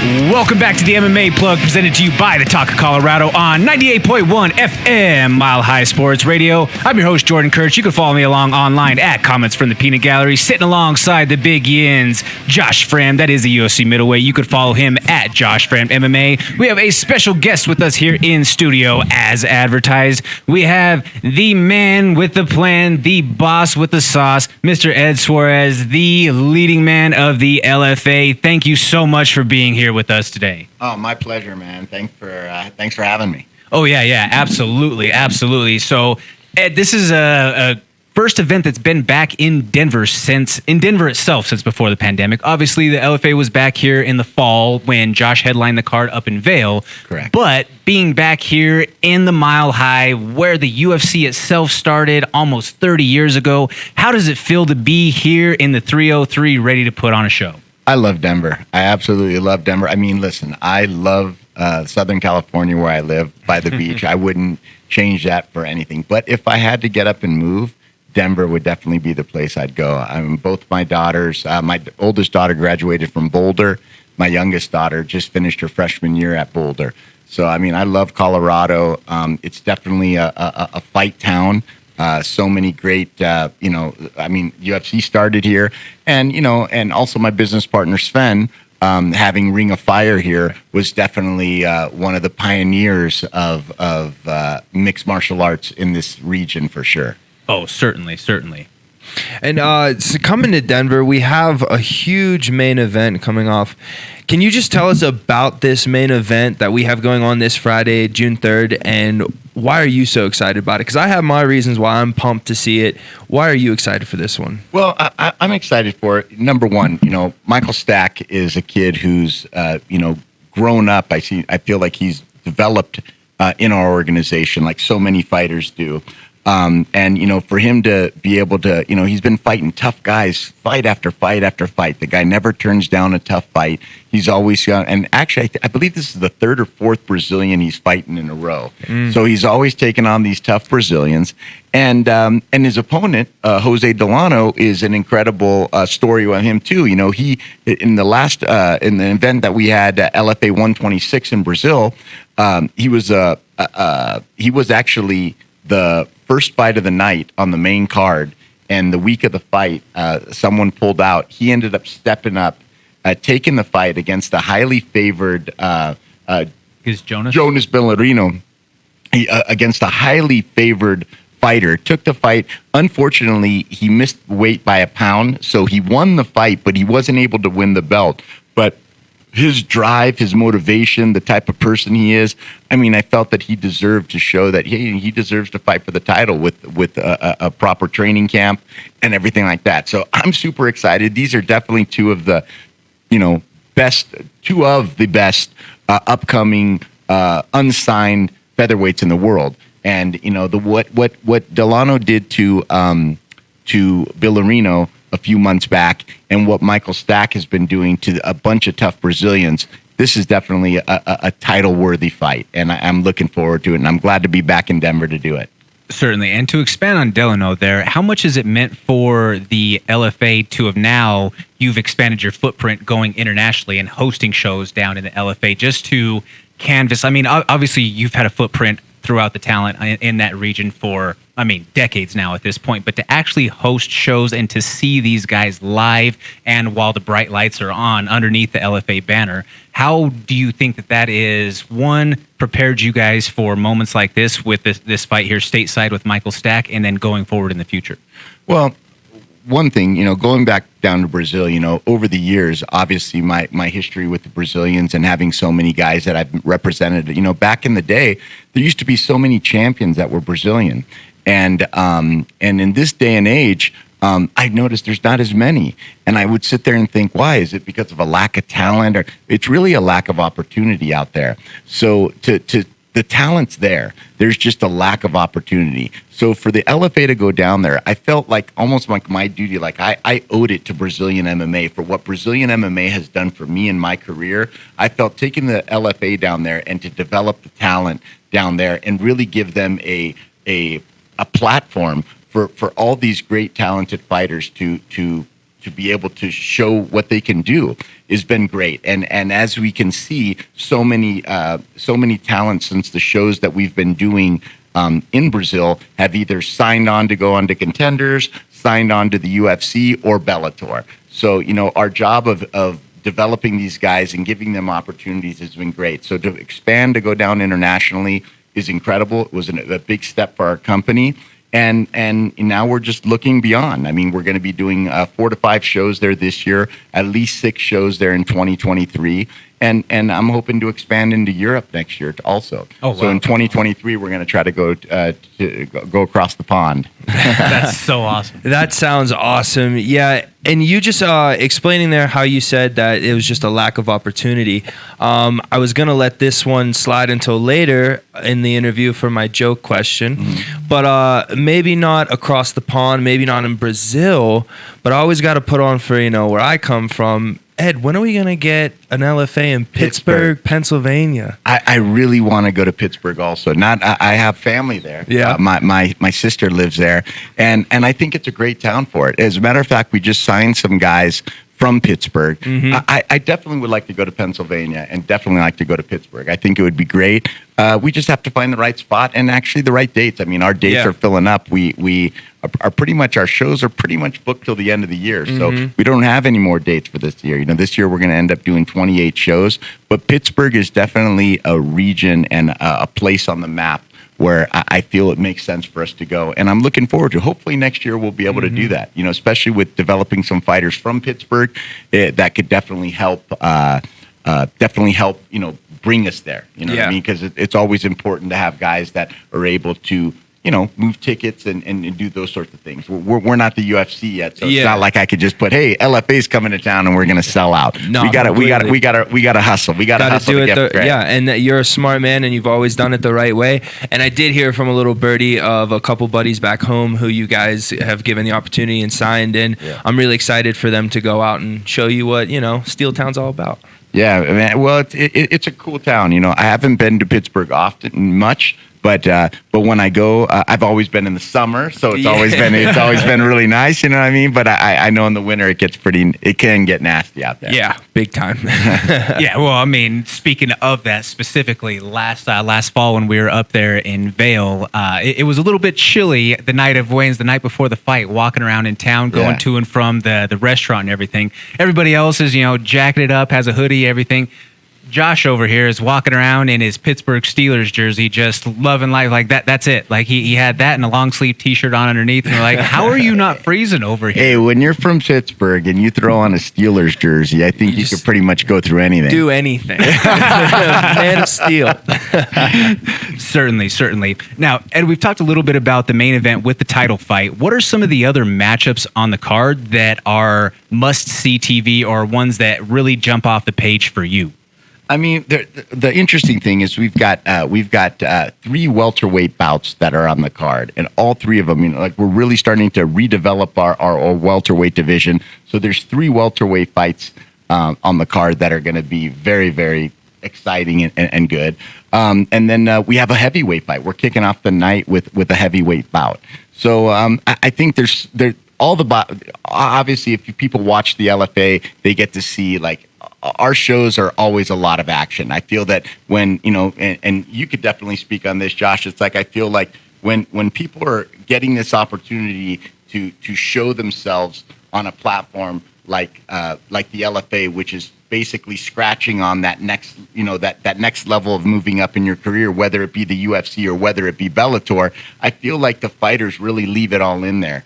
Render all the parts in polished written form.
Welcome back to the MMA Plug, presented to you by the Talk of Colorado on 98.1 FM Mile High Sports Radio. I'm your host, Jordan Kurtz. You can follow me along online at Comments from the Peanut Gallery, sitting alongside the big yins, Josh Fram. That is the UFC middleweight. You could follow him at Josh Fram MMA. We have a special guest with us here in studio, as advertised. We have the man with the plan, the boss with the sauce, Mr. Ed Soares, the leading man of the LFA. Thank you so much for being here with us today. Oh, my pleasure, man. Thanks for having me. Oh, yeah, absolutely. So, Ed, this is a first event that's been back in Denver since before the pandemic. Obviously, the LFA was back here in the fall when Josh headlined the card up in Vail. Correct. But being back here in the Mile High, where the UFC itself started almost 30 years ago, how does it feel to be here in the 303 ready to put on a show? I love Denver. I absolutely love Denver. I mean, listen, I love Southern California where I live by the beach. I wouldn't change that for anything. But if I had to get up and move, Denver would definitely be the place I'd go. Both my daughters, my oldest daughter graduated from Boulder. My youngest daughter just finished her freshman year at Boulder. So, I mean, I love Colorado. It's definitely a fight town. So many great, UFC started here, and also my business partner Sven, having Ring of Fire here, was definitely one of the pioneers of mixed martial arts in this region for sure. Oh, certainly. And so coming to Denver, we have a huge main event coming off. Can you just tell us about this main event that we have going on this Friday, June 3rd, and why are you so excited about it? Because I have my reasons why I'm pumped to see it. Why are you excited for this one? Well, I'm excited for it. Number one, Michael Stack is a kid who's, grown up. I feel like he's developed in our organization like so many fighters do. For him to be able to, he's been fighting tough guys, fight after fight after fight. The guy never turns down a tough fight. He's always got, and actually, I believe this is the third or fourth Brazilian he's fighting in a row. So he's always taking on these tough Brazilians. And his opponent, Jose Delano, is an incredible story with him too. He in the last in the event that we had LFA 126 in Brazil, he was actually the first fight of the night on the main card, and the week of the fight, someone pulled out. He ended up stepping up, taking the fight against the highly favored Is Jonas Bellarino, against a highly favored fighter. Took the fight. Unfortunately, he missed weight by a pound, so he won the fight, but he wasn't able to win the belt. But his drive, his motivation, the type of person he is, I mean, I felt that he deserved to show that he deserves to fight for the title with a proper training camp and everything like that. So I'm super excited. These are definitely two of the best upcoming unsigned featherweights in the world. And what Delano did to Bellarino a few months back, and what Michael Stack has been doing to a bunch of tough Brazilians, this is definitely a title-worthy fight, and I'm looking forward to it, and I'm glad to be back in Denver to do it. Certainly. And to expand on Delano there, how much has it meant for the LFA to have now you've expanded your footprint going internationally and hosting shows down in the LFA just to canvas? I mean, obviously you've had a footprint throughout the talent in that region for, decades now at this point, but to actually host shows and to see these guys live and while the bright lights are on underneath the LFA banner, how do you think that is, one, prepared you guys for moments like this with this fight here stateside with Michael Stack, and then going forward in the future? Well, one thing, going back down to Brazil, over the years, obviously my history with the Brazilians and having so many guys that I've represented, back in the day, there used to be so many champions that were Brazilian. And in this day and age, I noticed there's not as many. And I would sit there and think, why? Is it because of a lack of talent? Or it's really a lack of opportunity out there. So the talent's there. There's just a lack of opportunity. So for the LFA to go down there, I felt like almost like my duty, like I owed it to Brazilian MMA for what Brazilian MMA has done for me in my career. I felt taking the LFA down there and to develop the talent down there and really give them a platform for all these great talented fighters to to be able to show what they can do has been great. And as we can see, so many talents since the shows that we've been doing in Brazil have either signed on to go on to Contenders, signed on to the UFC or Bellator. So, our job of developing these guys and giving them opportunities has been great. So to expand, to go down internationally is incredible. It was a big step for our company. And now we're just looking beyond. I mean, we're going to be doing 4 to 5 shows there this year, at least 6 shows there in 2023. And I'm hoping to expand into Europe next year also. Oh, wow. So in 2023, we're going to try to go across the pond. That's so awesome. That sounds awesome. Yeah. And you just explaining there how you said that it was just a lack of opportunity. I was going to let this one slide until later in the interview for my joke question. Mm-hmm. But maybe not across the pond, maybe not in Brazil, but I always got to put on for, where I come from. Ed, when are we going to get an LFA in Pittsburgh, Pennsylvania? I really want to go to Pittsburgh also. I have family there. Yeah. My sister lives there, and I think it's a great town for it. As a matter of fact, we just signed some guys from Pittsburgh. Mm-hmm. I definitely would like to go to Pennsylvania and definitely like to go to Pittsburgh. I think it would be great. We just have to find the right spot and actually the right dates. I mean, our dates are filling up. We are pretty much, our shows are pretty much booked till the end of the year. So we don't have any more dates for this year. This year we're going to end up doing 28 shows, but Pittsburgh is definitely a region and a place on the map where I feel it makes sense for us to go. And I'm looking forward to, hopefully next year we'll be able to do that, especially with developing some fighters from Pittsburgh. That could definitely help, bring us there. What I mean? Because it's always important to have guys that are able to, move tickets and do those sorts of things. We're not the UFC yet, so it's not like I could just put, hey, LFA's coming to town and we're going to sell out. No, we got to hustle. We got to hustle do to it. And you're a smart man and you've always done it the right way. And I did hear from a little birdie of a couple buddies back home who you guys have given the opportunity and signed in. Yeah. I'm really excited for them to go out and show you what, Steel Town's all about. Yeah, man. Well, it's a cool town. I haven't been to Pittsburgh much. But when I go, I've always been in the summer, so it's always been really nice. You know what I mean? But I know in the winter it can get nasty out there. Yeah, big time. Yeah, well, I mean, speaking of that specifically, last fall when we were up there in Vail, it was a little bit chilly the night of Wayne's, the night before the fight, walking around in town, going to and from the restaurant and everything. Everybody else is jacketed up, has a hoodie, everything. Josh over here is walking around in his Pittsburgh Steelers jersey, just loving life like that. That's it. Like he had that and a long sleeve T-shirt on underneath. And we're like, how are you not freezing over here? Hey, when you're from Pittsburgh and you throw on a Steelers jersey, I think you could pretty much go through anything. Do anything. Man of steel. Certainly. Now, Ed, we've talked a little bit about the main event with the title fight. What are some of the other matchups on the card that are must-see TV or ones that really jump off the page for you? I mean, the interesting thing is we've got 3 welterweight bouts that are on the card, and all 3 of them, we're really starting to redevelop our welterweight division. So there's 3 welterweight fights on the card that are going to be very, very exciting and good. And then we have a heavyweight fight. We're kicking off the night with a heavyweight bout. So I think there's obviously if people watch the LFA, they get to see our shows are always a lot of action. I feel that when, and you could definitely speak on this, Josh, it's I feel like when people are getting this opportunity to show themselves on a platform like the LFA, which is basically scratching on that next, that next level of moving up in your career, whether it be the UFC or whether it be Bellator, I feel like the fighters really leave it all in there.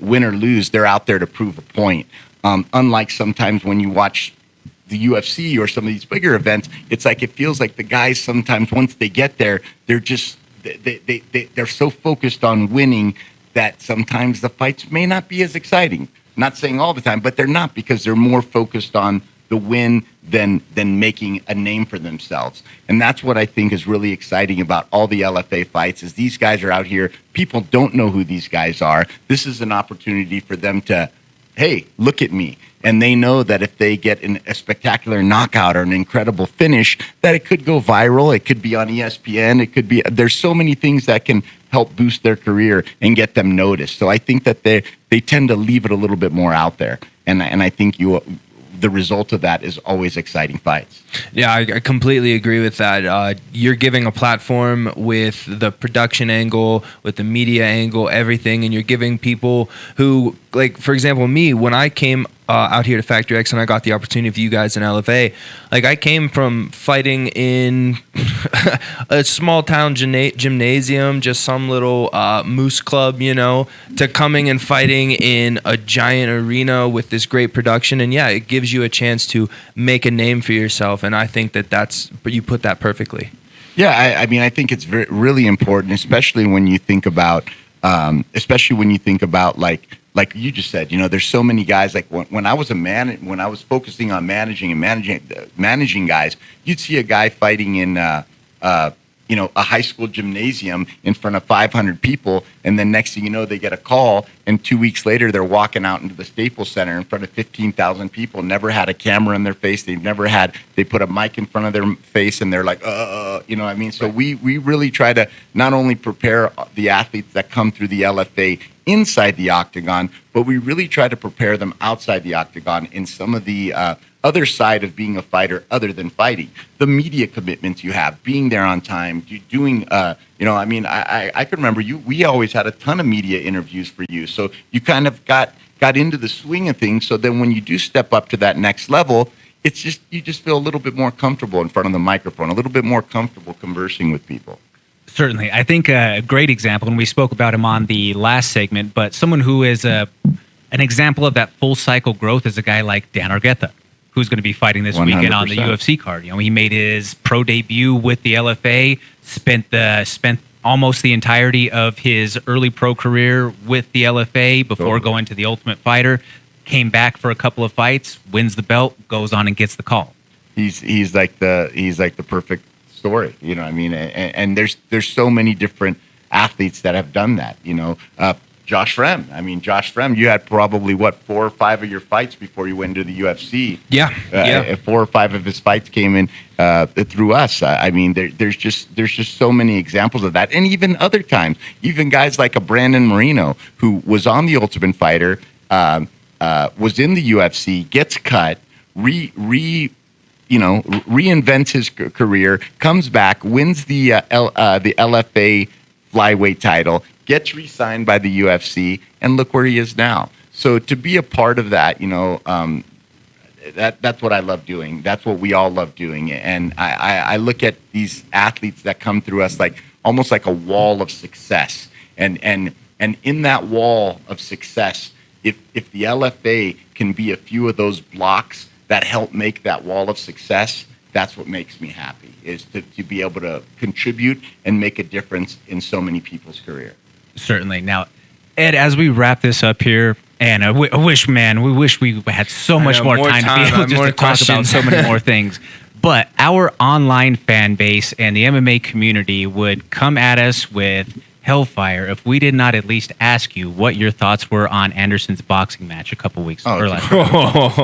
Win or lose, they're out there to prove a point. Unlike sometimes when you watch the UFC or some of these bigger events, it's it feels like the guys sometimes once they get there, they're just they're so focused on winning that sometimes the fights may not be as exciting. Not saying all the time, but they're not, because they're more focused on the win than making a name for themselves. And that's what I think is really exciting about all the LFA fights, is these guys are out here. People don't know who these guys are. This is an opportunity for them to, hey, look at me. And they know that if they get a spectacular knockout or an incredible finish, that it could go viral. It could be on ESPN. It could be, there's so many things that can help boost their career and get them noticed. So I think that they tend to leave it a little bit more out there, and I think the result of that is always exciting fights. Yeah, I completely agree with that. You're giving a platform with the production angle, with the media angle, everything, and you're giving people who, like, for example, me, when I came out here to Factory X and I got the opportunity for you guys in LFA, like, I came from fighting in a small town gymnasium, just some little moose club, to coming and fighting in a giant arena with this great production. And yeah, it gives you a chance to make a name for yourself. And I think but you put that perfectly. Yeah, I mean, I think it's really important, especially when you think about, like you just said, there's so many guys. Like when I was when I was focusing on managing guys, you'd see a guy fighting in a high school gymnasium in front of 500 people, and then next thing you know, they get a call, and 2 weeks later, they're walking out into the Staples Center in front of 15,000 people. Never had a camera in their face. They put a mic in front of their face, and they're like, you know what I mean? So we really try to not only prepare the athletes that come through the LFA inside the octagon, but we really try to prepare them outside the octagon in some of the other side of being a fighter other than fighting. The media commitments you have, being there on time, doing, I can remember we always had a ton of media interviews for you. So you kind of got into the swing of things. So then when you do step up to that next level, it's just, you just feel a little bit more comfortable in front of the microphone, a little bit more comfortable conversing with people. Certainly. I think a great example, and we spoke about him on the last segment, but someone who is an example of that full cycle growth is a guy like Dan Argueta, who's going to be fighting this 100%. Weekend on the UFC card. He made his pro debut with the LFA, spent almost the entirety of his early pro career with the LFA before going to the Ultimate Fighter, came back for a couple of fights, wins the belt, goes on and gets the call. He's like the perfect story, you know what I mean? And there's so many different athletes that have done that, Josh Frem. I mean, Josh Frem, you had probably 4 or 5 of your fights before you went into the UFC. Yeah. 4 or 5 of his fights came in through us. I mean, there's just so many examples of that, and even other times, even guys like a Brandon Moreno who was on the Ultimate Fighter, was in the UFC, gets cut, reinvents his career, comes back, wins the LFA flyweight title, gets re-signed by the UFC, and look where he is now. So to be a part of that, that's what I love doing. That's what we all love doing. And I look at these athletes that come through us like almost like a wall of success. And in that wall of success, if the LFA can be a few of those blocks that help make that wall of success, that's what makes me happy, is to be able to contribute and make a difference in so many people's career. Certainly. Now, Ed, as we wrap this up here, and we wish we had so much more time to be able just to talk about so many more things. But our online fan base and the MMA community would come at us with hellfire if we did not at least ask you what your thoughts were on Anderson's boxing match a couple weeks ago.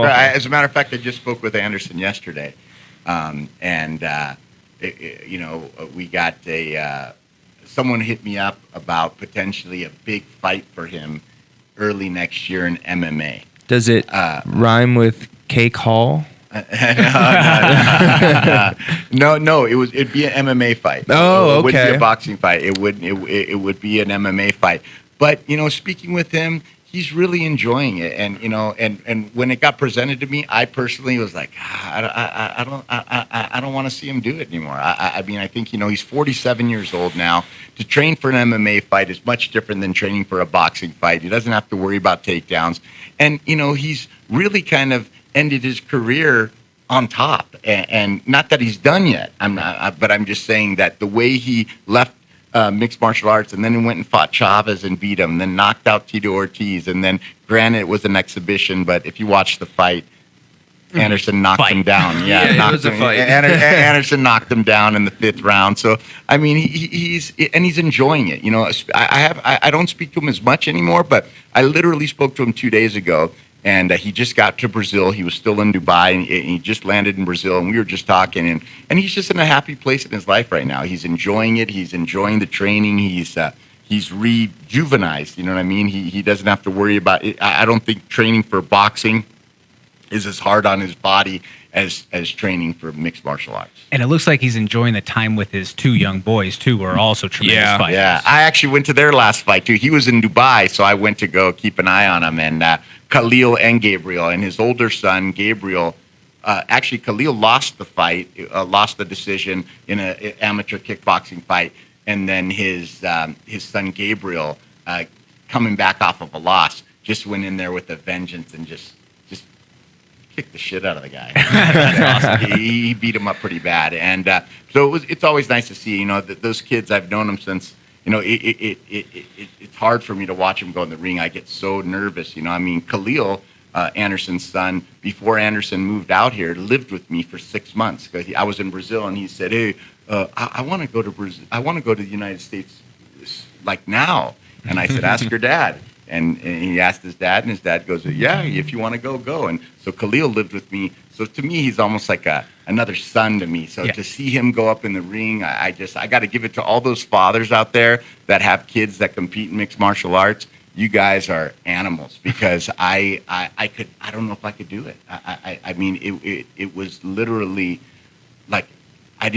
As a matter of fact, I just spoke with Anderson yesterday, we got someone hit me up about potentially a big fight for him early next year in MMA. Does it rhyme with Cake Hall? No. It'd be an MMA fight. Oh, okay. It wouldn't be a boxing fight. It would be an MMA fight. But speaking with him, he's really enjoying it. And and when it got presented to me, I personally was like, I don't want to see him do it anymore. I mean, I think he's 47 years old now. To train for an MMA fight is much different than training for a boxing fight. He doesn't have to worry about takedowns, and he's really kind of ended his career on top, and not that he's done yet. But I'm just saying that the way he left mixed martial arts, and then he went and fought Chavez and beat him, then knocked out Tito Ortiz, and then granted it was an exhibition, but if you watch the fight, Anderson knocked him down. Yeah, it was a fight. Anderson knocked him down in the 5th round. So I mean, he's enjoying it. I don't speak to him as much anymore, but I literally spoke to him 2 days ago. And he just got to Brazil. He was still in Dubai, and he just landed in Brazil. And we were just talking, and he's just in a happy place in his life right now. He's enjoying it. He's enjoying the training. He's he's rejuvenized. You know what I mean? He doesn't have to worry about it. I don't think training for boxing is as hard on his body as training for mixed martial arts. And it looks like he's enjoying the time with his two young boys too, who are also tremendous fighters. Yeah, I actually went to their last fight too. He was in Dubai, so I went to go keep an eye on him. And Khalil and Gabriel, and his older son Gabriel. Actually, Khalil lost the fight, lost the decision in an amateur kickboxing fight, and then his son Gabriel, coming back off of a loss, just went in there with a vengeance and just kicked the shit out of the guy. That's awesome. He beat him up pretty bad, and so it's always nice to see. Those kids, I've known them since. It's hard for me to watch him go in the ring. I get so nervous. I mean, Khalil, Anderson's son, before Anderson moved out here, lived with me for 6 months. I was in Brazil, and he said, "Hey, I want to go to Brazil. I want to go to the United States, like now." And I said, "Ask your dad." And he asked his dad, and his dad goes, "Yeah, if you want to go, go." And so Khalil lived with me. So to me, he's almost like another son to me. So to see him go up in the ring, I got to give it to all those fathers out there that have kids that compete in mixed martial arts. You guys are animals, because I don't know if I could do it. I mean, it was literally like I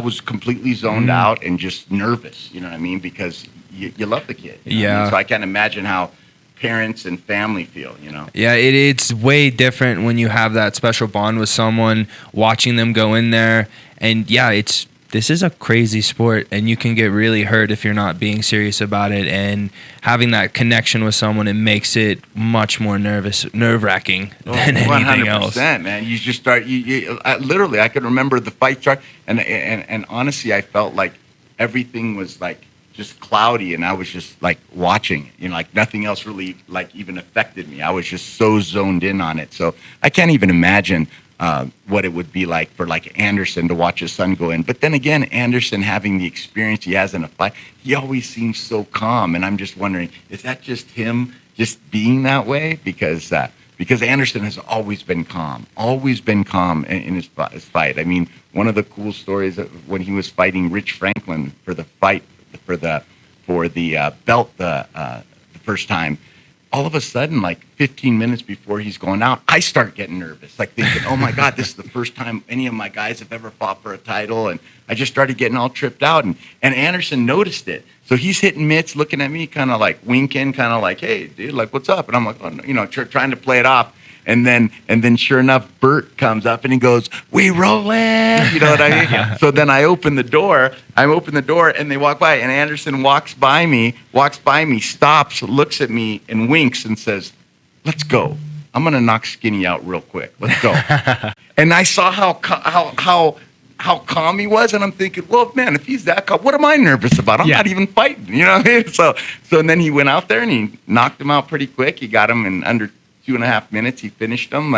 was completely zoned out and just nervous, you know what I mean? Because you love the kid. You know what I mean? So I can't imagine how parents and family feel, Yeah, it's way different when you have that special bond with someone, watching them go in there. And this is a crazy sport, and you can get really hurt if you're not being serious about it. And having that connection with someone, it makes it much more nerve-wracking than anything else. 100%, man. You just start. Literally, I could remember the fight start, and honestly, I felt like everything was like just cloudy, and I was just like watching. Like nothing else really like even affected me. I was just so zoned in on it. So I can't even imagine what it would be like for like Anderson to watch his son go in. But then again, Anderson, having the experience he has in a fight, he always seems so calm. And I'm just wondering, is that just him just being that way? Because Anderson has always been calm in his fight. I mean, one of the cool stories of when he was fighting Rich Franklin for the fight for the belt the first time. All of a sudden, like 15 minutes before he's going out, I start getting nervous, like thinking, "Oh my God, this is the first time any of my guys have ever fought for a title." And I just started getting all tripped out. And Anderson noticed it. So he's hitting mitts, looking at me, kind of like winking, kind of like, "Hey, dude, like, what's up?" And I'm like, "Oh, no," trying to play it off. And then sure enough, Bert comes up and he goes, "We rollin'," you know what I mean? Yeah. So then I open the door, and they walk by, and Anderson walks by me, stops, looks at me, and winks and says, "Let's go. I'm gonna knock Skinny out real quick. Let's go." And I saw how calm he was, and I'm thinking, well, man, if he's that calm, what am I nervous about? I'm not even fighting, you know what I mean? So and then he went out there and he knocked him out pretty quick. He got him in under 2.5 minutes. He finished him,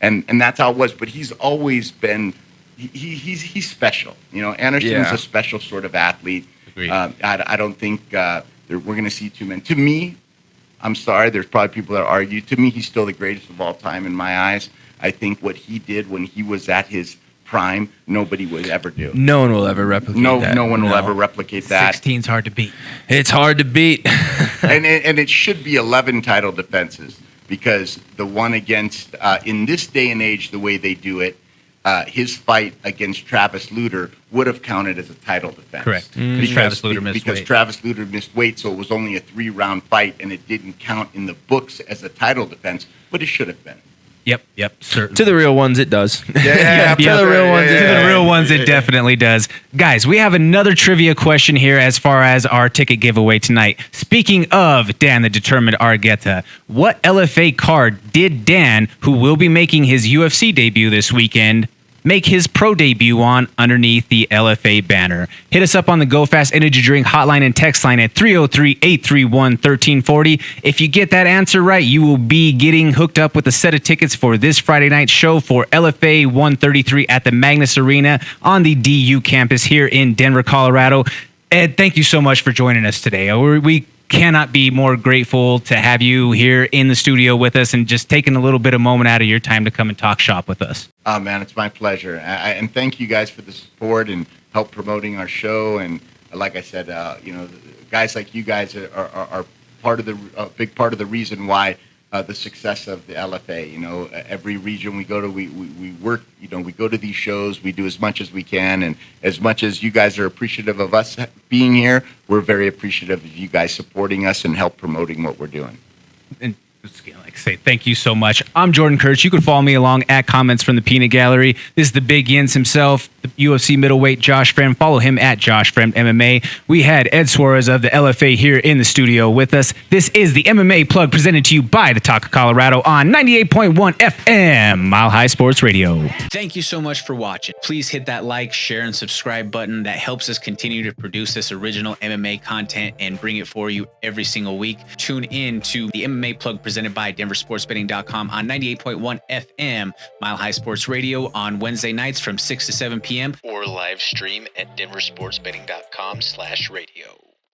and that's how it was. But he's always been he's special. Anderson is a special sort of athlete. I don't think we're going to see too many. To me, I'm sorry, there's probably people that argue. To me, he's still the greatest of all time in my eyes. I think what he did when he was at his prime, nobody would ever do. No one will ever replicate that. No one will ever replicate that. 16's hard to beat. It's hard to beat. and it should be 11 title defenses, because the one against, in this day and age, the way they do it, his fight against Travis Lutter would have counted as a title defense. Correct. Because Travis Lutter missed weight. Because Travis Lutter missed weight, so it was only a 3-round fight, and it didn't count in the books as a title defense, but it should have been. Yep, certainly. To the real ones, it does. Yeah, to the real ones, it definitely does. Guys, we have another trivia question here as far as our ticket giveaway tonight. Speaking of Dan the Determined Argueta, what LFA card did Dan, who will be making his UFC debut this weekend, make his pro debut on underneath the LFA banner? Hit us up on the Go Fast Energy Drink hotline and text line at 303-831-1340. If you get that answer right, you will be getting hooked up with a set of tickets for this Friday night show for LFA 133 at the Magnus Arena on the DU campus here in Denver, Colorado. Ed, thank you so much for joining us today. We cannot be more grateful to have you here in the studio with us and just taking a little bit of moment out of your time to come and talk shop with us. Oh, man, it's my pleasure. And thank you guys for the support and help promoting our show. And like I said, guys like you guys are part of the big part of the reason why the success of the LFA. You know, every region we go to, we work. You know, we go to these shows. We do as much as we can, and as much as you guys are appreciative of us being here, we're very appreciative of you guys supporting us and help promoting what we're doing. And like I say, thank you so much. I'm Jordan Kurtz. You can follow me along at Comments from the Peanut Gallery. This is the Big Yins himself, the UFC middleweight Josh Fremd. Follow him at Josh Fremd MMA. We had Ed Soares of the LFA here in the studio with us. This is the MMA Plug presented to you by the Talk of Colorado on 98.1 FM, Mile High Sports Radio. Thank you so much for watching. Please hit that like, share, and subscribe button. That helps us continue to produce this original MMA content and bring it for you every single week. Tune in to the MMA Plug presented by DenverSportsBetting.com on 98.1 FM, Mile High Sports Radio on Wednesday nights from 6 to 7 p.m. or live stream at DenverSportsBetting.com/radio.